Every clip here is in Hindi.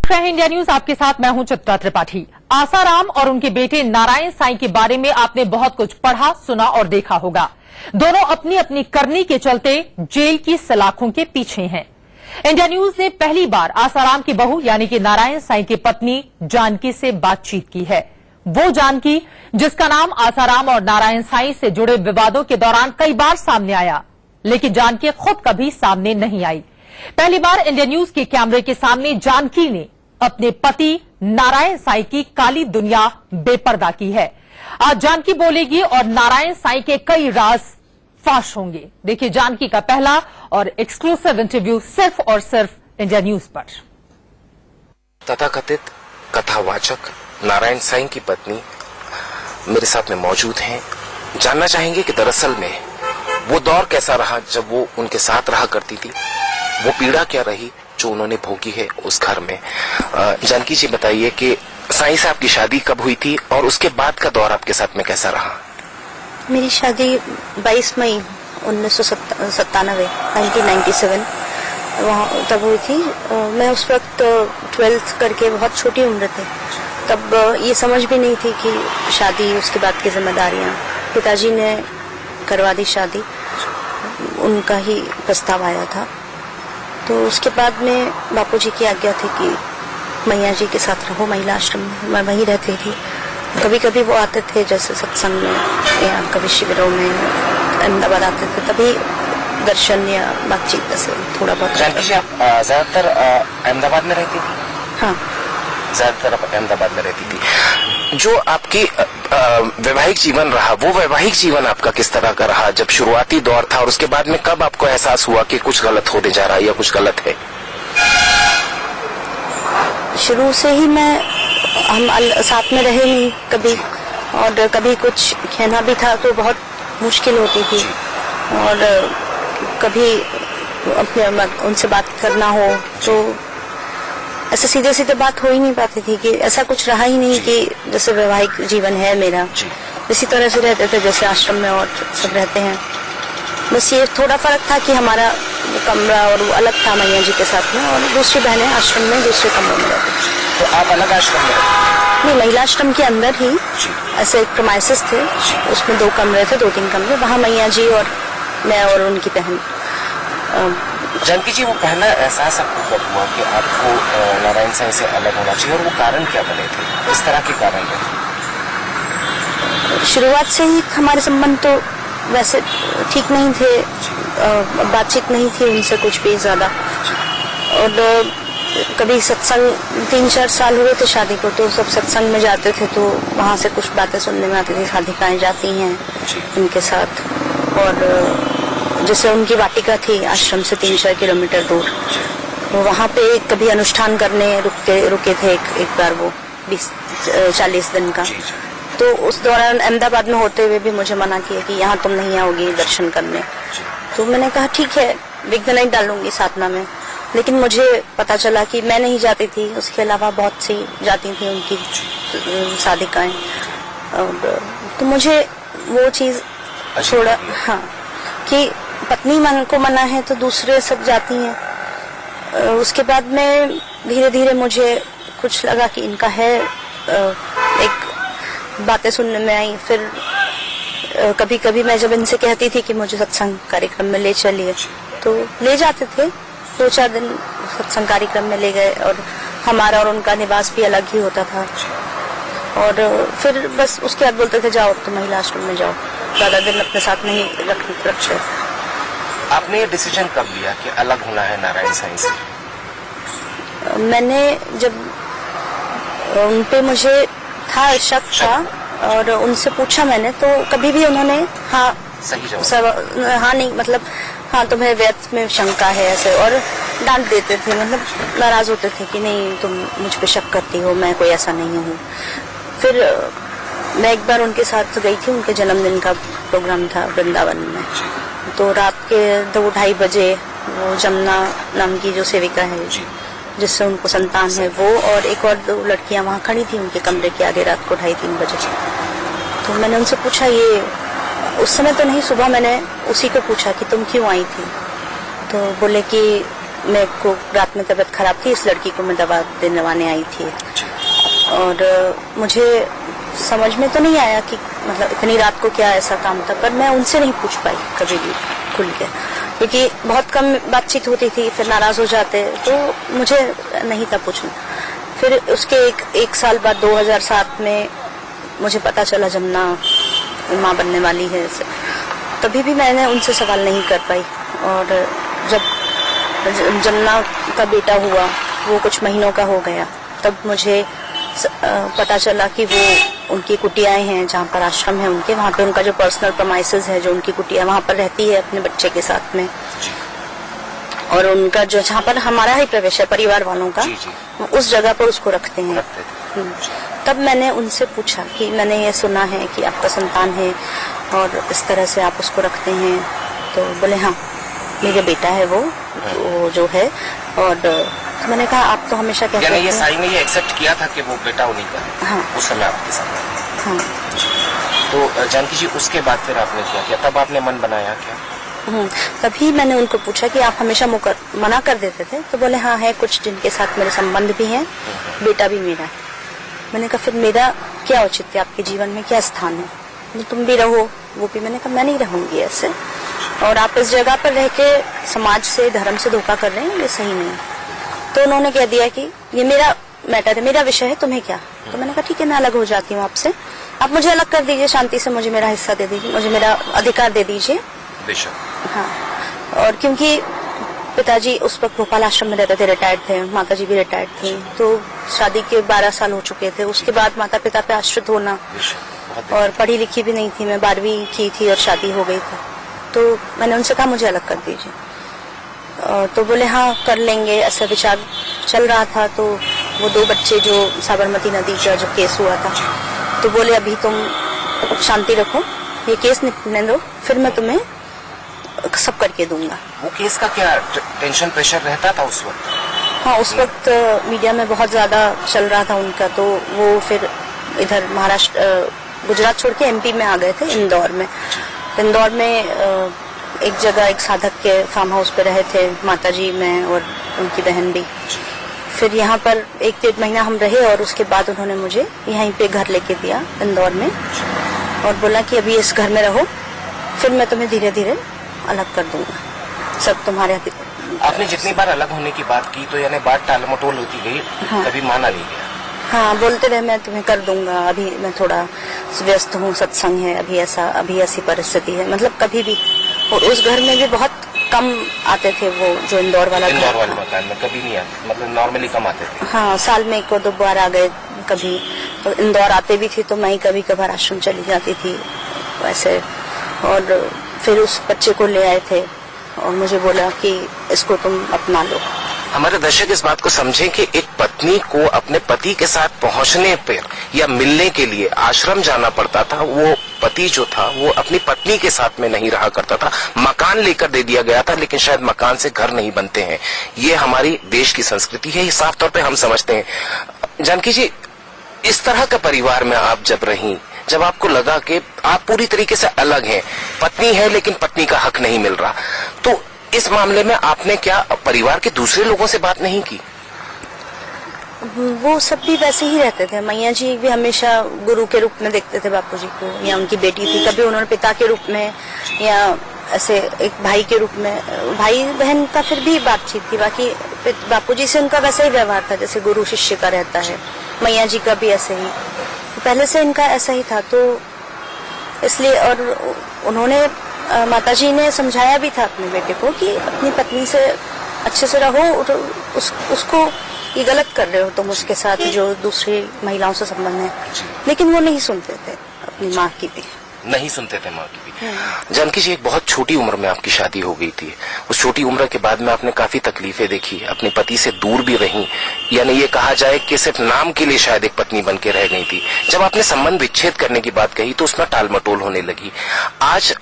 इंडिया न्यूज आपके साथ मैं हूं चित्रा त्रिपाठी। आसाराम और उनके बेटे नारायण साईं के बारे में आपने बहुत कुछ पढ़ा, सुना और देखा होगा। दोनों अपनी अपनी करनी के चलते जेल की सलाखों के पीछे हैं। इंडिया न्यूज ने पहली बार आसाराम की बहू यानी कि नारायण साईं की पत्नी जानकी से बातचीत की है। वो जानकी जिसका नाम आसाराम और नारायण साईं से जुड़े विवादों के दौरान कई बार सामने आया, लेकिन जानकी खुद कभी सामने नहीं आई। पहली बार इंडिया न्यूज के कैमरे के सामने जानकी ने अपने पति नारायण साईं की काली दुनिया बेपर्दा की है। आज जानकी बोलेगी और नारायण साईं के कई राज फाश होंगे। देखिए जानकी का पहला और एक्सक्लूसिव इंटरव्यू सिर्फ और सिर्फ इंडिया न्यूज पर। तथाकथित कथावाचक नारायण साईं की पत्नी मेरे साथ में मौजूद हैं। जानना चाहेंगे कि दरअसल में वो दौर कैसा रहा जब वो उनके साथ रहा करती थी, वो पीड़ा क्या रही जो उन्होंने भोगी है उस घर में। जानकी जी बताइए कि साईं साहब की शादी कब हुई थी और उसके बाद का दौर आपके साथ में कैसा रहा? मेरी शादी 22 मई 1997 1997 वहाँ तब हुई थी। मैं उस वक्त 12th करके बहुत छोटी उम्र थी। तब ये समझ भी नहीं थी कि शादी, उसके बाद की जिम्मेदारियाँ। पिताजी ने करवा दी शादी, उनका ही प्रस्ताव आया था। तो उसके बाद में बापूजी की आज्ञा थी कि मैया जी के साथ रहो महिला आश्रम में। मैं वहीं रहती थी। कभी कभी वो आते थे जैसे सत्संग में या कभी शिविरों में अहमदाबाद आते थे, तभी दर्शन या बातचीत ऐसे थोड़ा बहुत। जानकी जी आप ज्यादातर अहमदाबाद में रहती थी? हाँ, ज्यादातर आप अहमदाबाद में रहती थी। जो आपकी वैवाहिक जीवन रहा, वो वैवाहिक जीवन आपका किस तरह का रहा जब शुरुआती दौर था, और उसके बाद में कब आपको एहसास हुआ कि कुछ गलत होने जा रहा है या कुछ गलत है? शुरू से ही हम साथ में रहे नहीं कभी, और कभी कुछ कहना भी था तो बहुत मुश्किल होती थी, और कभी अपने उनसे बात करना हो तो ऐसे सीधे सीधे बात हो ही नहीं पाती थी कि ऐसा कुछ रहा ही नहीं कि जैसे वैवाहिक जीवन है मेरा, इसी तरह से रहते थे जैसे आश्रम में और सब रहते हैं। बस ये थोड़ा फर्क था कि हमारा कमरा और वो अलग था मैया जी के साथ में, और दूसरी बहनें आश्रम में दूसरे कमरों में रहती थी। तो आप अलग आश्रम में रहते? नहीं, महिला आश्रम के अंदर ही ऐसे प्रीमाइसेस थे, उसमें 2 कमरे थे, 2-3 कमरे, वहाँ मैया जी और मैं और उनकी बहन। जानकी जी वो पहला एहसास आपको कब हुआ कि आपको नारायण साईं से अलग होना चाहिए, और वो कारण क्या बने थे, इस तरह के कारण थे? शुरुआत से ही हमारे संबंध तो वैसे ठीक नहीं थे, बातचीत नहीं थी उनसे कुछ भी ज्यादा। और कभी सत्संग 3-4 साल हुए थे शादी को, तो सब सत्संग में जाते थे तो वहाँ से कुछ बातें सुनने में आती थी, साधिकाएं जाती हैं उनके साथ। और जैसे उनकी वाटिका थी आश्रम से 3-4 किलोमीटर दूर, तो वहाँ पे कभी अनुष्ठान करने रुके थे एक बार, वो 20-40 दिन का। तो उस दौरान अहमदाबाद में होते हुए भी मुझे मना किया कि यहाँ तुम नहीं आओगी दर्शन करने। तो मैंने कहा ठीक है, विघ्न नहीं डालूंगी साधना में। लेकिन मुझे पता चला कि मैं नहीं जाती थी, उसके अलावा बहुत सी जाती थी उनकी साधिकाएं। तो मुझे वो चीज थोड़ा, हाँ, कि पत्नी मन को मना है तो दूसरे सब जाती हैं। उसके बाद में धीरे धीरे मुझे कुछ लगा कि इनका है, एक बातें सुनने में आई। फिर कभी कभी मैं जब इनसे कहती थी कि मुझे सत्संग कार्यक्रम में ले चलिए, तो ले जाते थे। 2-4 दिन सत्संग कार्यक्रम में ले गए, और हमारा और उनका निवास भी अलग ही होता था। और फिर बस उसके बाद बोलते थे जाओ तो महिला आश्रम में जाओ, ज्यादा दिन अपने साथ नहीं रखे। आपने ये डिसीजन कब लिया कि अलग होना है नारायण साईं से? मैंने जब उनपे मुझे था शक था, और उनसे पूछा मैंने, तो कभी भी उन्होंने हाँ सही जवाब, हाँ नहीं, मतलब हाँ तुम्हें व्यर्थ में शंका है ऐसे, और डांट देते थे, मतलब नाराज होते थे कि नहीं तुम मुझ पे शक करती हो, मैं कोई ऐसा नहीं हूँ। फिर मैं एक बार उनके साथ गई थी, उनके जन्मदिन का प्रोग्राम था वृंदावन में। तो रात के 2-2:30 बजे वो जमुना नाम की जो सेविका है जिससे उनको संतान है, वो और एक और 2 लड़कियां वहाँ खड़ी थी उनके कमरे के आगे रात को 2:30-3 बजे। तो मैंने उनसे पूछा, ये उस समय तो नहीं, सुबह मैंने उसी को पूछा कि तुम क्यों आई थी। तो बोले कि मेरे को रात में तबीयत खराब थी, इस लड़की को मैं दवा दिलवाने आई थी। और मुझे समझ में तो नहीं आया कि मतलब इतनी रात को क्या ऐसा काम था, पर मैं उनसे नहीं पूछ पाई कभी भी खुल के, क्योंकि बहुत कम बातचीत होती थी, फिर नाराज हो जाते, तो मुझे नहीं था पूछना। फिर उसके एक साल बाद 2007 में मुझे पता चला जमुना माँ बनने वाली है, तभी भी मैंने उनसे सवाल नहीं कर पाई। और जब जमुना का बेटा हुआ, वो कुछ महीनों का हो गया, तब मुझे पता चला कि वो उनकी कुटियाएं हैं, जहाँ पर आश्रम है उनके, वहाँ पे उनका जो पर्सनल प्रमाइसेस है, जो उनकी कुटिया, वहाँ पर रहती है अपने बच्चे के साथ में। और उनका जो जहाँ पर हमारा ही प्रवेश है परिवार वालों का, उस जगह पर उसको रखते हैं। तब मैंने उनसे पूछा कि मैंने ये सुना है कि आपका संतान है और इस तरह से आप उसको रखते हैं, तो बोले हाँ मेरे बेटा है वो जो है। और तो मैंने कहा आप तो हमेशा कहते हैं, ये साई ने ये एक्सेप्ट किया था कि वो बेटा उन्हीं का है। हाँ, उस समय आपके साथ। हाँ। तो जानकी जी उसके बाद फिर आपने क्या किया, तब आपने मन बनाया क्या? तभी मैंने उनको पूछा कि आप हमेशा मना कर देते थे, तो बोले हाँ है कुछ जिनके साथ मेरे संबंध भी हैं, बेटा भी मेरा है। मैंने कहा फिर मेरा क्या औचित्य आपके जीवन में, क्या स्थान है, तुम भी रहो वो भी। मैंने कहा मैं नहीं रहूंगी ऐसे, और आप इस जगह पर रह के समाज से धर्म से धोखा कर रहे हैं, ये सही नहीं। तो उन्होंने कह दिया कि ये मेरा मैटर है, मेरा विषय है, तुम्हें क्या। तो मैंने कहा ठीक है मैं अलग हो जाती हूँ आपसे, आप मुझे अलग कर दीजिए शांति से, मुझे मेरा हिस्सा दे दीजिए, मुझे मेरा अधिकार दे दीजिए। हाँ, और क्योंकि पिताजी उस वक्त भोपाल आश्रम में रहते थे, रिटायर्ड थे, माताजी भी रिटायर्ड थी, तो शादी के 12 साल हो चुके थे। उसके बाद माता पिता पे आश्रित होना, और पढ़ी लिखी भी नहीं थी मैं, 12वीं की थी और शादी हो गई थी। तो मैंने उनसे कहा मुझे अलग कर दीजिए, तो बोले हाँ कर लेंगे, ऐसा विचार चल रहा था। तो वो 2 बच्चे जो साबरमती नदी का जो केस हुआ था, तो बोले अभी तुम शांति रखो, ये केस निपटने दो, फिर मैं तुम्हें सब करके दूंगा। वो केस का क्या टेंशन प्रेशर रहता था उस वक्त? हाँ, उस वक्त मीडिया में बहुत ज्यादा चल रहा था उनका, तो वो फिर इधर महाराष्ट्र गुजरात छोड़ के MP में आ गए थे, इंदौर में। इंदौर में एक जगह एक साधक के फार्म हाउस पे रहे थे, माताजी, मैं और उनकी बहन भी। फिर यहाँ पर 1-1.5 महीना हम रहे, और उसके बाद उन्होंने मुझे यहीं पे घर लेके दिया इंदौर में, और बोला कि अभी इस घर में रहो, फिर मैं तुम्हें धीरे धीरे अलग कर दूंगा, सब तुम्हारे। आपने जितनी बार अलग होने की बात की, तो यानी बात टालमटोल होती गई, हाँ। कभी माना नहीं गया? हाँ, बोलते रहे मैं तुम्हें कर दूंगा, अभी मैं थोड़ा व्यस्त हूँ, सत्संग है, अभी ऐसी परिस्थिति है, मतलब कभी भी। और उस घर में भी बहुत कम आते थे वो, जो इंदौर वाले मकान में कभी नहीं आते, मतलब नॉर्मली कम आते थे। हाँ, साल में 1-2 बार आ गए कभी, तो इंदौर आते भी थे, तो मैं कभी कभार आश्रम चली जाती थी वैसे। और फिर उस बच्चे को ले आए थे, और मुझे बोला कि इसको तुम अपना लो। हमारे दर्शक इस बात को समझें कि एक पत्नी को अपने पति के साथ पहुंचने पर या मिलने के लिए आश्रम जाना पड़ता था। वो पति जो था वो अपनी पत्नी के साथ में नहीं रहा करता था, मकान लेकर दे दिया गया था, लेकिन शायद मकान से घर नहीं बनते हैं। ये हमारी देश की संस्कृति है, ये साफ तौर पे हम समझते हैं। जानकी जी, इस तरह का परिवार में आप जब रही, जब आपको लगा कि आप पूरी तरीके से अलग हैं, पत्नी है लेकिन पत्नी का हक नहीं मिल रहा, तो इस मामले में आपने क्या परिवार के दूसरे लोगों से बात नहीं की? वो सब भी वैसे ही रहते थे। मैया जी भी हमेशा गुरु के रूप में देखते थे बापू जी को, या उनकी बेटी थी, कभी उन्होंने पिता के रूप में, या ऐसे एक भाई के रूप में। भाई बहन का फिर भी बातचीत थी, बाकी बापू जी से उनका वैसा ही व्यवहार था जैसे गुरु शिष्य का रहता है। मैया जी का भी ऐसे ही, पहले से इनका ऐसा ही था। तो इसलिए, और उन्होंने माताजी ने समझाया भी था अपने बेटे को कि अपनी पत्नी से अच्छे से रहो, उसको ये गलत कर रहे हो तुम उसके साथ जो दूसरी महिलाओं से संबंध है। लेकिन वो नहीं सुनते थे, अपनी माँ की भी नहीं सुनते थे, माँ की भी। जानकी जी, एक बहुत छोटी उम्र में आपकी शादी हो गई थी। उस छोटी उम्र के बाद में आपने काफी तकलीफें देखी, अपने पति से दूर भी रही, यानी ये कहा जाए कि सिर्फ नाम के लिए शायद एक पत्नी बन के रह गई थी। जब आपने संबंध विच्छेद करने की बात कही तो उसमें टालमटोल होने लगी। आज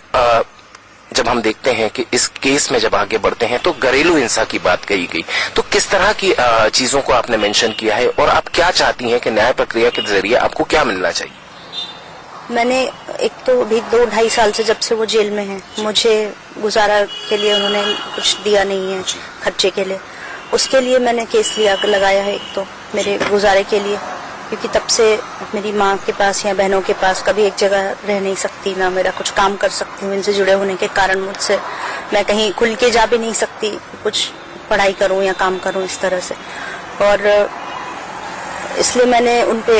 जब हम देखते हैं कि इस केस में जब आगे बढ़ते हैं तो घरेलू हिंसा की बात कही गई, तो किस तरह की चीजों को आपने मेंशन किया है, और आप क्या चाहती हैं कि न्याय प्रक्रिया के जरिए आपको क्या मिलना चाहिए? मैंने एक तो अभी 2-2.5 साल से जब से वो जेल में है, मुझे गुजारा के लिए उन्होंने कुछ दिया नहीं है खर्चे के लिए। उसके लिए मैंने केस लगाया है, एक तो मेरे गुजारे के लिए, क्योंकि तब से मेरी माँ के पास या बहनों के पास कभी एक जगह रह नहीं सकती, ना मेरा कुछ काम कर सकती हूँ। इनसे जुड़े होने के कारण मुझसे मैं कहीं खुल के जा भी नहीं सकती, कुछ पढ़ाई करूँ या काम करूँ इस तरह से। और इसलिए मैंने उन पे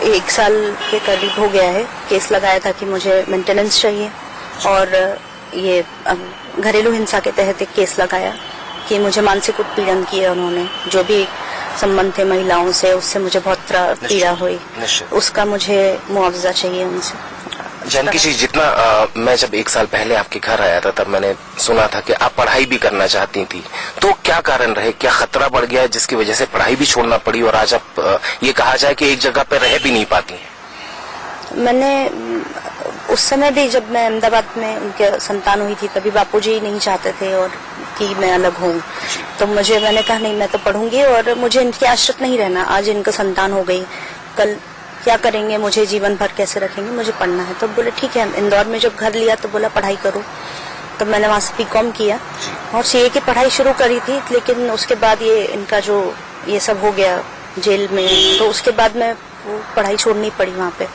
1 साल के करीब हो गया है केस लगाया था कि मुझे मेंटेनेंस चाहिए, और ये घरेलू हिंसा के तहत एक केस लगाया कि मुझे मानसिक उत्पीड़न किया उन्होंने, जो भी संबंध थे महिलाओं से, उससे मुझे बहुत पीड़ा हुई, उसका मुझे मुआवजा चाहिए उनसे। जानकी जी, जितना मैं जब 1 साल पहले आपके घर आया था तब मैंने सुना था कि आप पढ़ाई भी करना चाहती थी, तो क्या कारण रहे, क्या खतरा बढ़ गया जिसकी वजह से पढ़ाई भी छोड़ना पड़ी और आज आप ये कहा जाए कि एक जगह पर रह भी नहीं पाती हैं? मैंने उस समय भी जब मैं अहमदाबाद में उनके संतान हुई थी, तभी बापूजी नहीं चाहते थे और कि मैं अलग हूँ, तो मैंने कहा नहीं, मैं तो पढ़ूंगी और मुझे इनके आश्रित नहीं रहना। आज इनका संतान हो गई, कल क्या करेंगे, मुझे जीवन भर कैसे रखेंगे, मुझे पढ़ना है। तो बोले ठीक है। इंदौर में जब घर लिया तो बोला पढ़ाई करो, तो मैंने वहाँ से बीकॉम किया और सीए की पढ़ाई शुरू करी थी, लेकिन उसके बाद ये इनका जो ये सब हो गया जेल में, तो उसके बाद मैं वो पढ़ाई छोड़नी पड़ी वहाँ पे,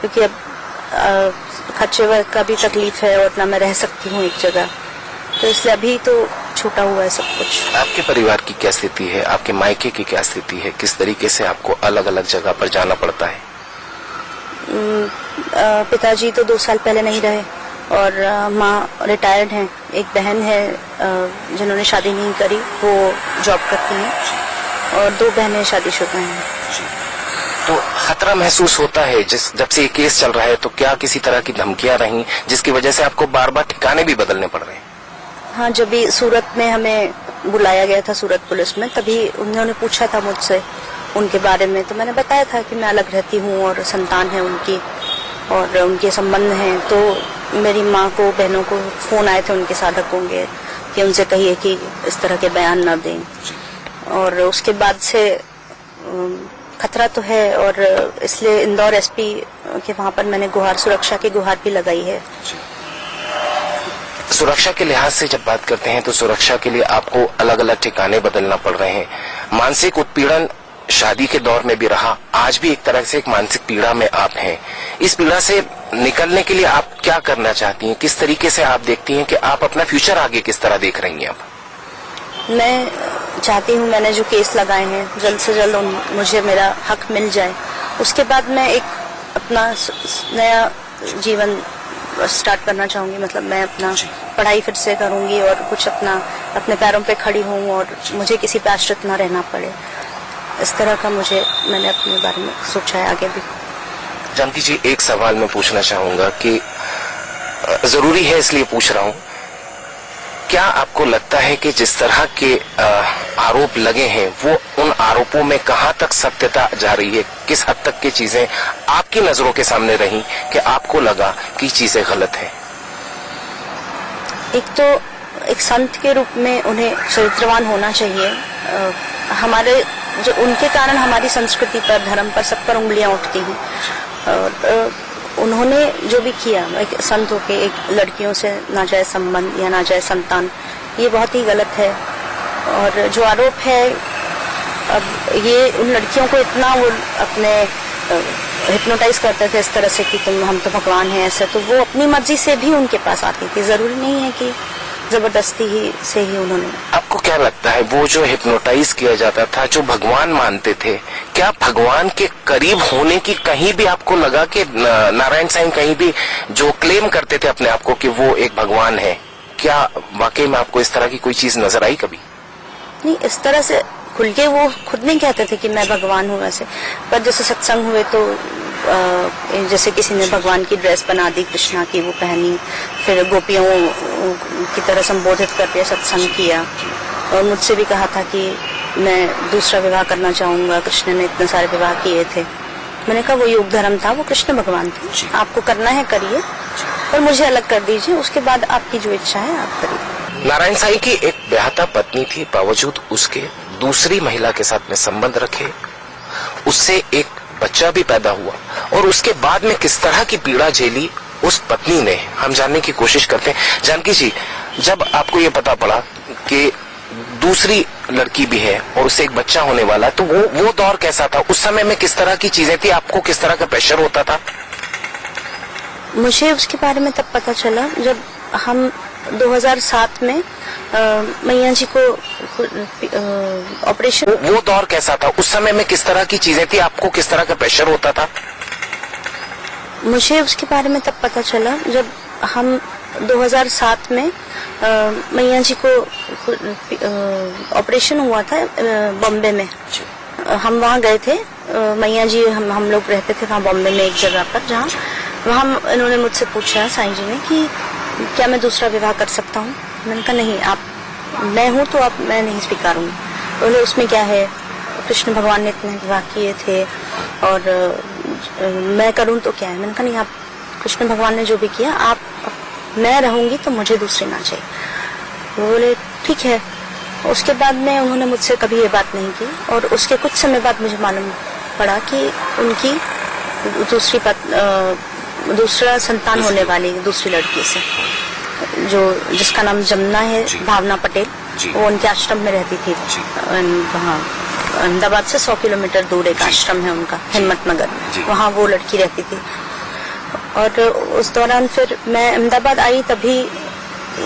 क्योंकि अब खर्चे का भी तकलीफ है और ना मैं रह सकती हूँ एक जगह, तो इसलिए अभी तो छूटा हुआ है सब कुछ। आपके परिवार की क्या स्थिति है, आपके मायके की क्या स्थिति है, किस तरीके से आपको अलग अलग जगह पर जाना पड़ता है? पिताजी तो 2 साल पहले नहीं रहे और माँ रिटायर्ड हैं। एक बहन है जिन्होंने शादी नहीं करी, वो जॉब करती हैं, और 2 बहनें शादीशुदा हैं। तो खतरा महसूस होता है जब से ये केस चल रहा है, तो क्या किसी तरह की धमकियां रही जिसकी वजह से आपको बार बार ठिकाने भी बदलने पड़ रहे हैं? हाँ, जब भी सूरत में हमें बुलाया गया था सूरत पुलिस में, तभी उन्होंने पूछा था मुझसे उनके बारे में, तो मैंने बताया था कि मैं अलग रहती हूँ और संतान है उनकी और उनके संबंध हैं। तो मेरी माँ को, बहनों को फोन आए थे उनके साधकों के कि उनसे कहिए कि इस तरह के बयान न दें, और उसके बाद से खतरा तो है, और इसलिए इंदौर एसपी के वहाँ पर मैंने गुहार, सुरक्षा की गुहार भी लगाई है। सुरक्षा के लिहाज से जब बात करते हैं तो सुरक्षा के लिए आपको अलग अलग ठिकाने बदलना पड़ रहे हैं। मानसिक उत्पीड़न शादी के दौर में भी रहा, आज भी एक तरह से एक मानसिक पीड़ा में आप हैं। इस पीड़ा से निकलने के लिए आप क्या करना चाहती हैं, किस तरीके से आप देखती हैं कि आप अपना फ्यूचर आगे किस तरह देख रही हैं? अब मैं चाहती हूँ, मैंने जो केस लगाए हैं जल्द से जल्द मुझे मेरा हक मिल जाए, उसके बाद मैं एक अपना नया जीवन स्टार्ट करना चाहूंगी। मतलब मैं अपना पढ़ाई फिर से करूंगी और कुछ अपने पैरों पे खड़ी हूँ और मुझे किसी पे आश्रित ना रहना पड़े, इस तरह का मैंने अपने बारे में सोचा है आगे भी। जानकी जी, एक सवाल मैं पूछना चाहूंगा कि जरूरी है इसलिए पूछ रहा हूँ, क्या आपको लगता है कि जिस तरह के आरोप लगे हैं वो उन आरोपों में कहाँ तक सत्यता जा रही है, किस हद तक की चीजें आपकी नजरों के सामने रही कि आपको लगा कि चीजें गलत हैं? एक तो एक संत के रूप में उन्हें चरित्रवान होना चाहिए। हमारे जो उनके कारण हमारी संस्कृति पर, धर्म पर, सब पर उंगलियां उठती हैं, और उन्होंने जो भी किया एक संत होके एक लड़कियों से नाजायज संबंध या नाजायज संतान, ये बहुत ही गलत है। और जो आरोप है, अब ये उन लड़कियों को इतना वो अपने हिप्नोटाइज करते थे इस तरह से कि हम तो भगवान हैं ऐसे, तो वो अपनी मर्जी से भी उनके पास आती थी, जरूरी नहीं है कि जबरदस्ती ही से ही उन्होंने। आपको क्या लगता है वो जो हिप्नोटाइज किया जाता था, जो भगवान मानते थे, क्या भगवान के करीब होने की कहीं भी आपको लगा कि नारायण साईं कहीं भी जो क्लेम करते थे अपने आप को कि वो एक भगवान है, क्या वाकई में आपको इस तरह की कोई चीज नजर आई कभी? नहीं, इस तरह से खुल के वो खुद नहीं कहते थे कि मैं भगवान हूँ ऐसे, पर जैसे सत्संग हुए तो जैसे किसी ने भगवान की ड्रेस बना दी कृष्णा की, वो पहनी, फिर गोपियों की तरह संबोधित करके सत्संग किया, और मुझसे भी कहा था कि मैं दूसरा विवाह करना चाहूंगा, कृष्ण ने इतने सारे विवाह किए थे। मैंने कहा वो युग धर्म था, वो कृष्ण भगवान थे, आपको करना है करिए, पर मुझे अलग कर दीजिए, उसके बाद आपकी जो इच्छा है आप करिए। नारायण साईं की एक ब्याहता पत्नी थी, बावजूद उसके दूसरी महिला के साथ में संबंध रखे, उससे एक बच्चा भी पैदा हुआ और उसके बाद में किस तरह की पीड़ा झेली उस पत्नी ने, हम जानने की कोशिश करते हैं। जानकी जी, जब आपको ये पता पड़ा कि दूसरी लड़की भी है और उससे एक बच्चा होने वाला, तो वो दौर कैसा था? उस समय में किस तरह की चीजें थी? आपको किस तरह का प्रेशर होता था? मुझे उसके बारे में तब पता चला जब हम 2007 में मैया जी को ऑपरेशन। वो दौर कैसा था? उस समय में किस तरह की चीजें थी? आपको किस तरह का प्रेशर होता था? मुझे उसके बारे में तब पता चला जब हम 2007 में मैया जी को ऑपरेशन हुआ था बॉम्बे में। हम वहाँ गए थे, मैया जी हम लोग रहते थे वहाँ बॉम्बे में एक जगह पर, जहाँ वहाँ इन्होंने मुझसे पूछा साईं जी ने कि क्या मैं दूसरा विवाह कर सकता हूँ। मैंने कहा नहीं, आप मैं हूँ तो आप मैं नहीं स्वीकारूंगी। बोले उसमें क्या है, कृष्ण भगवान ने इतने विवाह किए थे और मैं करूँ तो क्या है। मैंने कहा नहीं, आप कृष्ण भगवान ने जो भी किया, आप मैं रहूंगी तो मुझे दूसरी ना चाहिए। बोले ठीक है। उसके बाद में उन्होंने मुझसे कभी ये बात नहीं की और उसके कुछ समय बाद मुझे मालूम पड़ा कि उनकी दूसरा संतान होने वाली दूसरी लड़की से, जिसका नाम जमुना है, भावना पटेल। वो उनके आश्रम में रहती थी वहाँ अहमदाबाद से 100 किलोमीटर दूर एक आश्रम है उनका, हिम्मत नगर। वहाँ वो लड़की रहती थी। और उस दौरान फिर मैं अहमदाबाद आई, तभी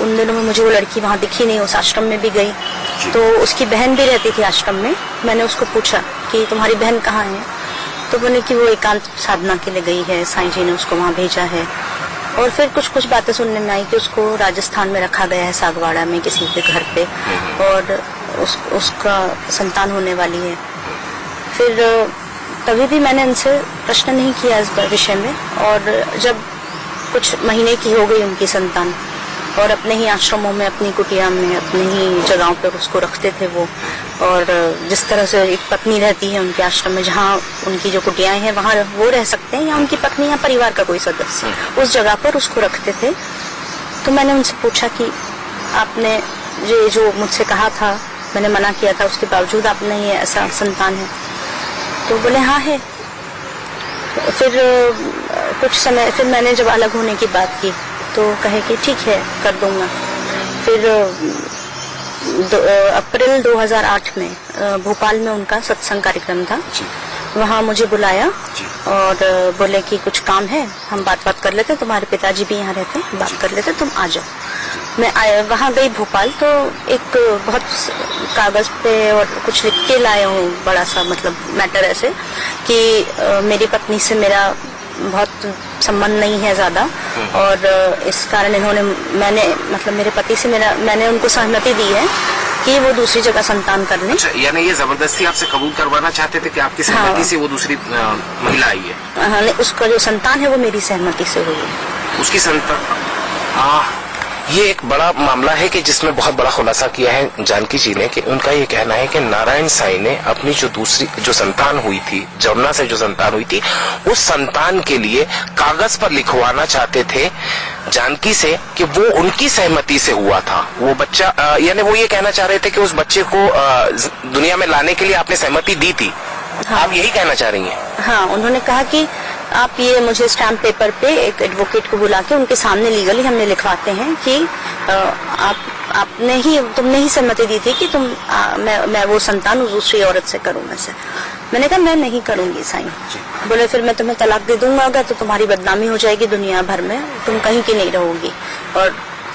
उन दिनों में मुझे वो लड़की वहाँ दिखी नहीं। उस आश्रम में भी गई तो उसकी बहन भी रहती थी आश्रम में। मैंने उसको पूछा कि तुम्हारी बहन कहाँ है, तो बोले कि वो एकांत साधना के लिए गई है, साईं जी ने उसको वहाँ भेजा है। और फिर कुछ बातें सुनने में आई कि उसको राजस्थान में रखा गया है, सागवाड़ा में किसी के घर पे, और उसका संतान होने वाली है। फिर तभी भी मैंने उनसे प्रश्न नहीं किया इस विषय में। और जब कुछ महीने की हो गई उनकी संतान, और अपने ही आश्रमों में, अपनी कुटिया में, अपने ही जगहों पर उसको रखते थे वो। और जिस तरह से एक पत्नी रहती है उनके आश्रम में, जहाँ उनकी जो कुटियाएं हैं वहाँ वो रह सकते हैं, या उनकी पत्नी या परिवार का कोई सदस्य, उस जगह पर उसको रखते थे। तो मैंने उनसे पूछा कि आपने ये जो मुझसे कहा था, मैंने मना किया था, उसके बावजूद आपने ये ऐसा संतान है? तो बोले हाँ है। फिर कुछ समय फिर मैंने जब अलग होने की बात की तो कहे कि ठीक है, कर दूंगा। फिर अप्रैल 2008 में भोपाल में उनका सत्संग कार्यक्रम था। वहाँ मुझे बुलाया और बोले कि कुछ काम है, हम बात कर लेते, तुम्हारे पिताजी भी यहाँ रहते, बात कर लेते, तुम आ जाओ। मैं वहाँ गई भोपाल, तो एक बहुत कागज पे और कुछ लिख के लाया हूँ, बड़ा सा मतलब मैटर ऐसे कि मेरी पत्नी से मेरा बहुत संबंध नहीं है ज्यादा, और इस कारण मैंने मतलब मेरे पति से मैंने उनको सहमति दी है कि वो दूसरी जगह संतान कर लें। अच्छा, यानी ये जबरदस्ती आपसे कबूल करवाना चाहते थे कि आपकी सहमति से वो दूसरी महिला आई है? हाँ, उसका जो संतान है वो मेरी सहमति से हुई है। उसकी संतान, ये एक बड़ा मामला है कि जिसमें बहुत बड़ा खुलासा किया है जानकी जी ने, कि उनका ये कहना है कि नारायण साईं ने अपनी जो संतान हुई थी, जमुना से जो संतान हुई थी, उस संतान के लिए कागज पर लिखवाना चाहते थे जानकी से कि वो उनकी सहमति से हुआ था वो बच्चा। यानी वो ये कहना चाह रहे थे कि उस बच्चे को दुनिया में लाने के लिए आपने सहमति दी थी। हाँ। आप यही कहना चाह रही हैं? हाँ, उन्होंने कहा कि आप ये मुझे स्टैम्प पेपर पे एक एडवोकेट को बुला के उनके सामने लीगली हमने लिखवाते हैं कि तुमने ही सहमति दी थी कि मैं वो संतान उस दूसरी औरत से करूँ। मैंने कहा मैं नहीं करूंगी साईं। बोले फिर मैं तुम्हें तलाक दे दूंगा, अगर तो तुम्हारी बदनामी हो जाएगी दुनिया भर में, तुम कहीं की नहीं रहोगी, और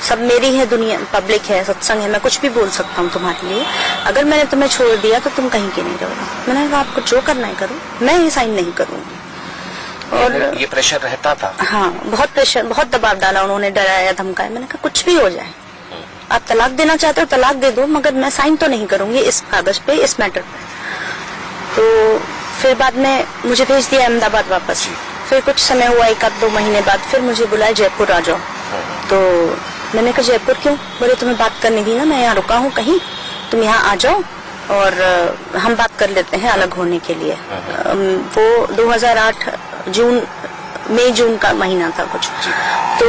सब मेरी है, दुनिया पब्लिक है, सत्संग है, मैं कुछ भी बोल सकता हूँ तुम्हारे लिए, अगर मैंने तुम्हें छोड़ दिया तो तुम कहीं की नहीं रहोगे। मैंने कहा आपको जो करना है करो, मैं ये साइन नहीं करूंगी। और ये प्रेशर रहता था? हाँ, बहुत प्रेशर, बहुत दबाव डाला उन्होंने, डराया धमकाया। मैंने कहा कुछ भी हो जाए, आप तलाक देना चाहते हो तलाक दे दो, मगर मैं साइन तो नहीं करूंगी इस कागज पे, इस मैटर पे। तो फिर बाद में मुझे भेज दिया अहमदाबाद वापस। फिर कुछ समय हुआ, 1-2 महीने बाद फिर मुझे बुलाया जयपुर आ जाओ। तो मैंने कहा जयपुर क्यों? बोले तुम्हें बात करनी थी ना, मैं यहाँ रुका हूँ कहीं, तुम यहाँ आ जाओ और हम बात कर लेते हैं अलग होने के लिए। वो 2008 मई जून का महीना था कुछ। तो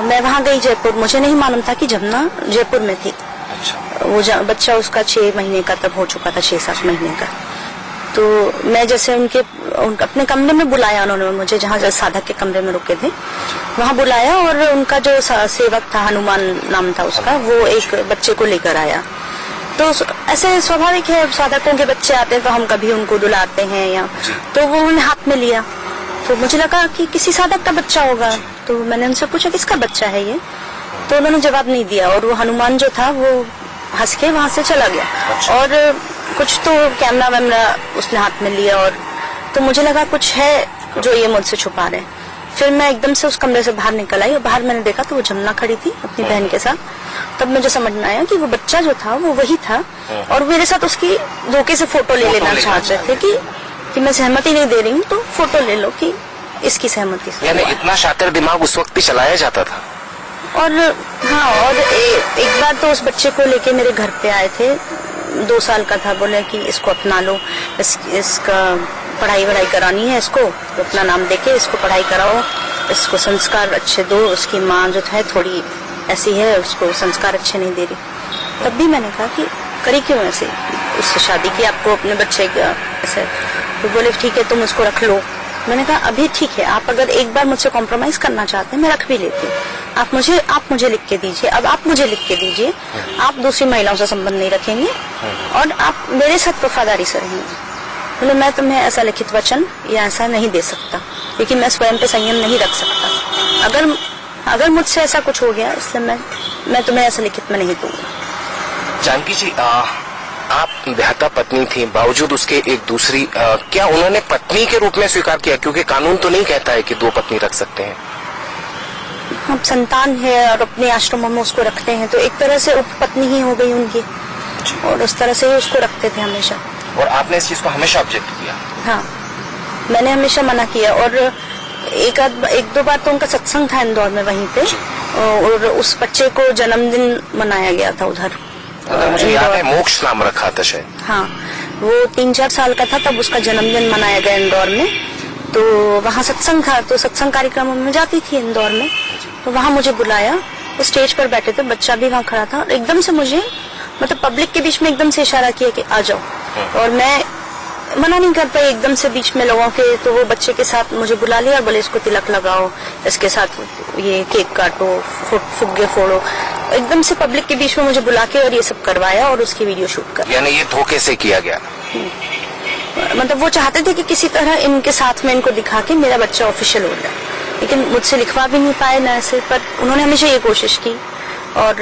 मैं वहाँ गई जयपुर, मुझे नहीं मालूम था कि जमुना जयपुर में थी। वो बच्चा उसका 6 महीने का तब हो चुका था, 6-7 महीने का। तो मैं जैसे अपने कमरे में बुलाया उन्होंने मुझे, जहाँ साधक के कमरे में रुके थे वहाँ बुलाया, और उनका जो सेवक था, हनुमान नाम था उसका, वो एक बच्चे को लेकर आया। तो ऐसे स्वाभाविक है, साधकों के बच्चे आते हैं तो हम कभी उनको दुलारते हैं या, तो वो उन्होंने हाथ में लिया, तो मुझे लगा कि किसी साधक का बच्चा होगा, तो मैंने उनसे पूछा किसका बच्चा है ये, तो उन्होंने जवाब नहीं दिया, और वो हनुमान जो था वो हंस के वहां से चला गया। और कुछ तो कैमरा वैमरा उसने हाथ में लिया, और तो मुझे लगा कुछ है जो ये मुझसे छुपा रहे हैं। फिर मैं एकदम से उस कमरे से बाहर निकल आई, और बाहर मैंने देखा तो वो जमुना खड़ी थी अपनी बहन के साथ। तब मुझे समझ में आया कि वो बच्चा जो था वो वही था, और मेरे साथ उसकी धोखे से फोटो ले लेना चाहते थे कि मैं सहमति नहीं दे रही हूँ, तो फोटो ले लो कि इसकी सहमति से। यानी इतना शातिर दिमाग उस वक्त भी चलाया जाता था। और हाँ, और एक बार तो उस बच्चे को लेके मेरे घर पे आए थे, 2 साल का था, बोले कि इसको अपना लो, इसका पढ़ाई वढ़ाई करानी है, इसको तो अपना नाम देके इसको पढ़ाई कराओ, इसको संस्कार अच्छे दो। उसकी माँ जो है थोड़ी ऐसी है, उसको संस्कार अच्छे नहीं दे रही। तब भी मैंने कहा कि करी क्यों ऐसे, उससे शादी की आपको अपने बच्चे का ऐसे, तो बोले ठीक है तुम उसको रख लो। मैंने कहा अभी ठीक है, आप अगर एक बार मुझसे कॉम्प्रोमाइज करना चाहते हैं मैं रख भी लेती हूँ, आप मुझे लिख के दीजिए, अब आप मुझे लिख के दीजिए, आप दूसरी महिलाओं से संबंध नहीं रखेंगे और आप मेरे साथ वफादारी से रहेंगे। बोले मैं तुम्हें ऐसा लिखित वचन या ऐसा नहीं दे सकता, लेकिन मैं स्वयं पे संयम नहीं रख सकता। अगर मुझसे ऐसा कुछ हो गया, इसलिए मैं तुम्हें ऐसा लिखित में नहीं दूंगा। जानकी जी, आप विधाता पत्नी थी, बावजूद उसके एक दूसरी क्या उन्होंने पत्नी के रूप में स्वीकार किया? क्योंकि कानून तो नहीं कहता है कि 2 पत्नी रख सकते हैं। अब संतान है और अपने आश्रमों में उसको रखते हैं, तो एक तरह से उपपत्नी ही हो गई उनकी, और उस तरह से ही उसको रखते थे हमेशा। और आपने इस चीज को हमेशा ऑब्जेक्ट किया? हाँ, मैंने हमेशा मना किया। और एक दो बार तो उनका सत्संग था इंदौर में वहीं पे, और उस बच्चे को जन्मदिन मनाया गया था उधर। मुझे याद है मोक्ष नाम रखा था शायद। हाँ, वो 3-4 साल का था तब उसका जन्मदिन मनाया गया इंदौर में। तो वहाँ सत्संग था, तो सत्संग कार्यक्रमों में जाती थी इंदौर में, तो वहाँ मुझे बुलाया, तो स्टेज पर बैठे थे, बच्चा भी वहाँ खड़ा था, और एकदम से मुझे मतलब पब्लिक के बीच में एकदम से इशारा किया कि आ जाओ, और मैं मना नहीं कर पाई एकदम से बीच में लोगों के। तो वो बच्चे के साथ मुझे बुला लिया और बोले इसको तिलक लगाओ, इसके साथ ये केक काटो, फुग्गे फोड़ो, एकदम से पब्लिक के बीच में मुझे बुला के और ये सब करवाया और उसकी वीडियो शूट कर। यानी ये धोखे से किया गया? मतलब वो चाहते थे कि किसी तरह इनके साथ में इनको दिखा के मेरा बच्चा ऑफिशियल हो जाए, लेकिन मुझसे लिखवा भी नहीं पाए ना ऐसे। पर उन्होंने हमेशा ये कोशिश की। और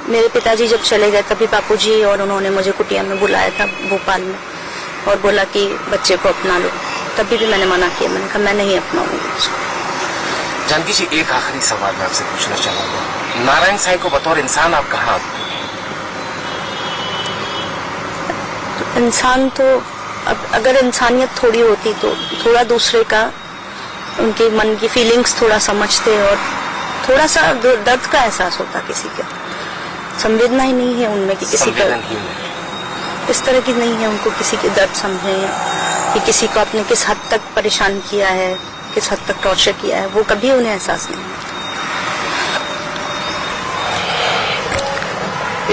मेरे पिताजी जब चले गए तभी बापूजी और उन्होंने मुझे कुटिया में बुलाया था भोपाल में, और बोला कि बच्चे को अपना लो। तभी भी मैंने मना किया, मैंने कहा मैं नहीं अपनाऊंगी उसको। जानकी जी, एक आखिरी सवाल मैं आपसे पूछना चाहूंगा, नारायण साईं को बतौर इंसान आप कहाँ? इंसान तो अगर इंसानियत थोड़ी होती तो थोड़ा दूसरे का, उनके मन की फीलिंग्स थोड़ा समझते और थोड़ा सा दर्द का एहसास होता। किसी का संवेदना ही नहीं है उनमें कि किसी का इस तरह की नहीं है, उनको किसी के दर्द समझे कि किसी को आपने किस हद तक परेशान किया है, किस हद तक टॉर्चर किया है, वो कभी उन्हें एहसास नहीं है।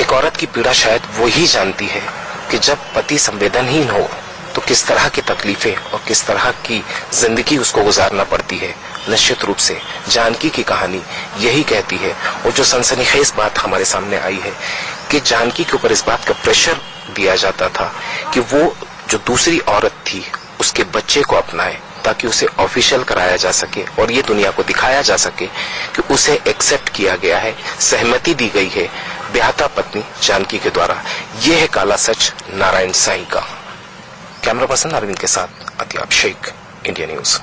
एक औरत की पीड़ा शायद वो ही जानती है कि जब पति संवेदनहीन हो तो किस तरह की तकलीफें और किस तरह की जिंदगी उसको गुजारना पड़ती है। निश्चित रूप से जानकी की कहानी यही कहती है। और जो सनसनीखेज बात हमारे सामने आई है कि जानकी के ऊपर इस बात का प्रेशर दिया जाता था कि वो जो दूसरी औरत थी उसके बच्चे को अपनाए ताकि उसे ऑफिशियल कराया जा सके और ये दुनिया को दिखाया जा सके कि उसे एक्सेप्ट किया गया है, सहमति दी गई है ब्याहता पत्नी जानकी के द्वारा। ये है काला सच नारायण साईं का। कैमरा पर्सन अरविंद के साथ अतियाब शेख, इंडिया न्यूज।